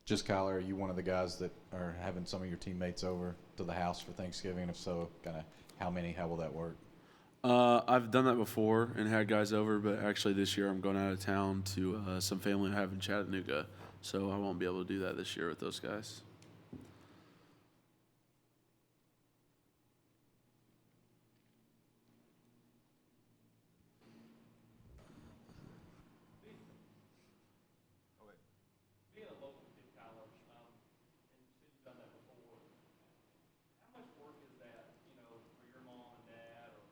Just Kyler, are you one of the guys that are having some of your teammates over to the house for Thanksgiving? And if so, kind of how many? How will that work? I've done that before and had guys over, but actually this year I'm going out of town to some family I have in Chattanooga, so I won't be able to do that this year with those guys. Being a local kid, Kyler, and you said you've done that before. How much work is that, for your mom and dad, or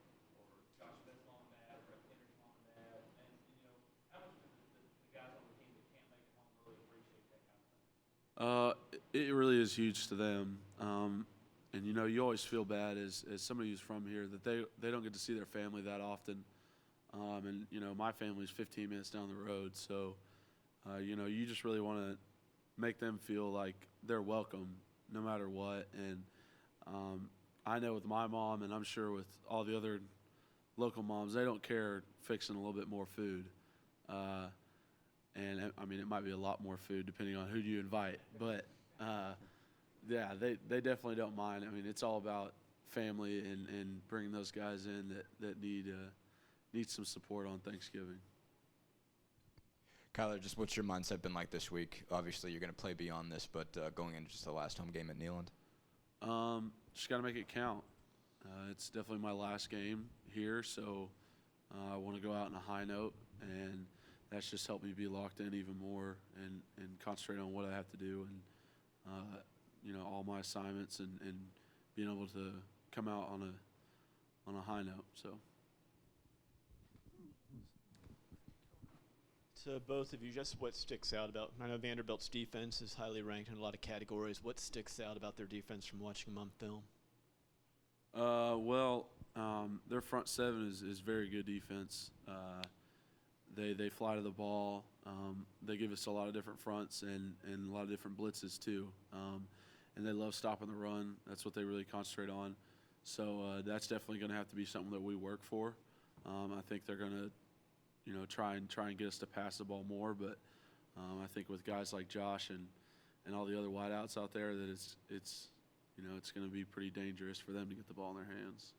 Josh Smith's mom and dad, or Brett Kennedy's mom and dad, and how much do the guys on the team that can't make it home really appreciate that kind of thing? It really is huge to them, and you always feel bad as somebody who's from here that they don't get to see their family that often, and my family's 15 minutes down the road, so you just really want to make them feel like they're welcome no matter what. And I know with my mom, and I'm sure with all the other local moms, they don't care fixing a little bit more food. And I mean, it might be a lot more food depending on who you invite, but yeah, they definitely don't mind. I mean, it's all about family and bringing those guys in that need some support on Thanksgiving. Kyler, just what's your mindset been like this week? Obviously, you're going to play beyond this, but going into just the last home game at Neyland. Just got to make it count. It's definitely my last game here, so I want to go out on a high note, and that's just helped me be locked in even more and concentrate on what I have to do and all my assignments and being able to come out on a high note. So. To both of you, just what sticks out about, I know Vanderbilt's defense is highly ranked in a lot of categories. What sticks out about their defense from watching them on film? Their front seven is very good defense. They fly to the ball. They give us a lot of different fronts and a lot of different blitzes too. And they love stopping the run. That's what they really concentrate on. So that's definitely going to have to be something that we work for. I think they're going to try and get us to pass the ball more. But I think with guys like Josh and all the other wideouts out there, that it's going to be pretty dangerous for them to get the ball in their hands.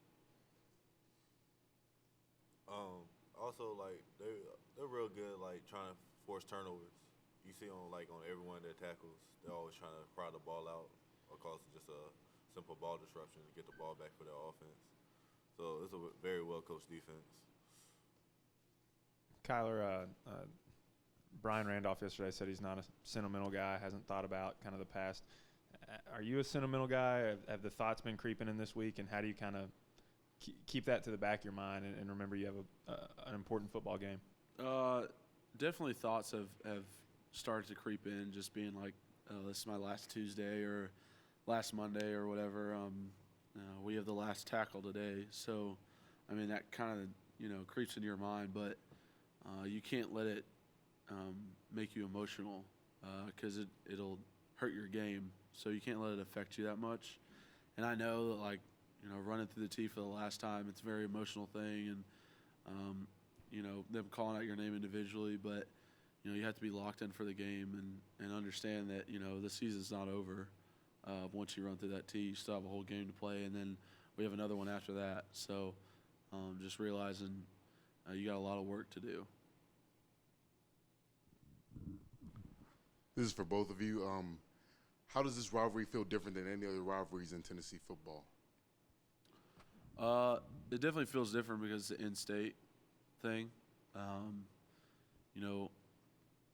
Also, like they're real good, like trying to force turnovers. You see on every one of their tackles, they're always trying to pry the ball out or cause just a simple ball disruption to get the ball back for their offense. So it's a very well coached defense. Kyler, Brian Randolph yesterday said he's not a sentimental guy, hasn't thought about kind of the past. Are you a sentimental guy? Have the thoughts been creeping in this week, and how do you kind of keep that to the back of your mind and remember you have an important football game? Definitely thoughts have started to creep in, just being like, this is my last Tuesday or last Monday or whatever. We have the last tackle today. So, I mean, that kind of, creeps into your mind, but you can't let it make you emotional because it'll hurt your game. So you can't let it affect you that much. And I know that, running through the tee for the last time, it's a very emotional thing, and them calling out your name individually, but you have to be locked in for the game and understand that the season's not over. Once you run through that tee, you still have a whole game to play, and then we have another one after that. So just realizing you got a lot of work to do. This is for both of you. How does this rivalry feel different than any other rivalries in Tennessee football? It definitely feels different because it's an in-state thing.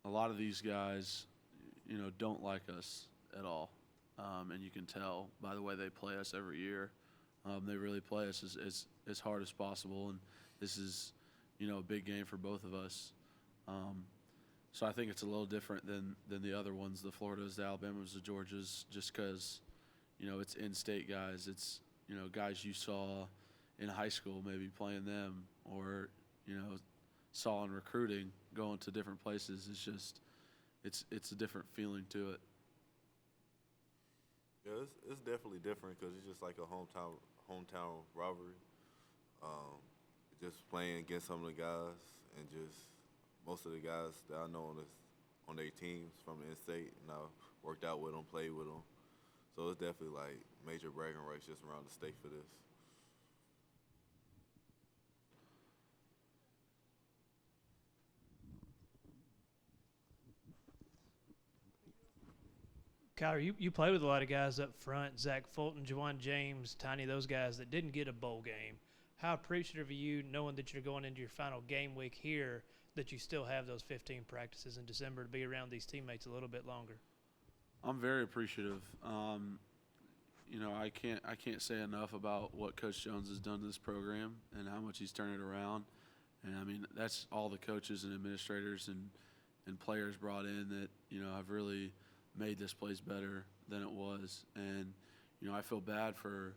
A lot of these guys, don't like us at all, and you can tell by the way they play us every year. They really play us as hard as possible, and this is, a big game for both of us. So I think it's a little different than the other ones, the Floridas, the Alabamas, the Georgias, just because, it's in-state guys. It's, guys you saw in high school maybe playing them or, saw in recruiting going to different places. It's just, it's a different feeling to it. Yeah, it's definitely different because it's just like a hometown rivalry. Just playing against some of the guys, and just most of the guys that I know on their teams from the in-state, and I worked out with them, played with them. So it's definitely like major bragging rights just around the state for this. Kyler, you play with a lot of guys up front, Zach Fulton, Jawan James, Tiny, those guys that didn't get a bowl game. How appreciative are you knowing that you're going into your final game week here, that you still have those 15 practices in December to be around these teammates a little bit longer? I'm very appreciative. You know, I can't say enough about what Coach Jones has done to this program and how much he's turned it around. And I mean, that's all the coaches and administrators and players brought in that, you know, have really made this place better than it was. And, you know, I feel bad for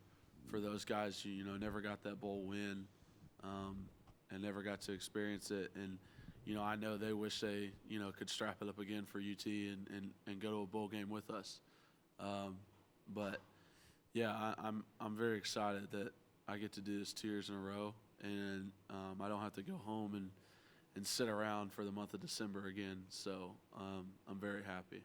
those guys who, you know, never got that bowl win and never got to experience it. And, you know, I know they wish they, you know, could strap it up again for UT and go to a bowl game with us. But, yeah, I'm very excited that I get to do this 2 years in a row, and I don't have to go home and sit around for the month of December again. So I'm very happy.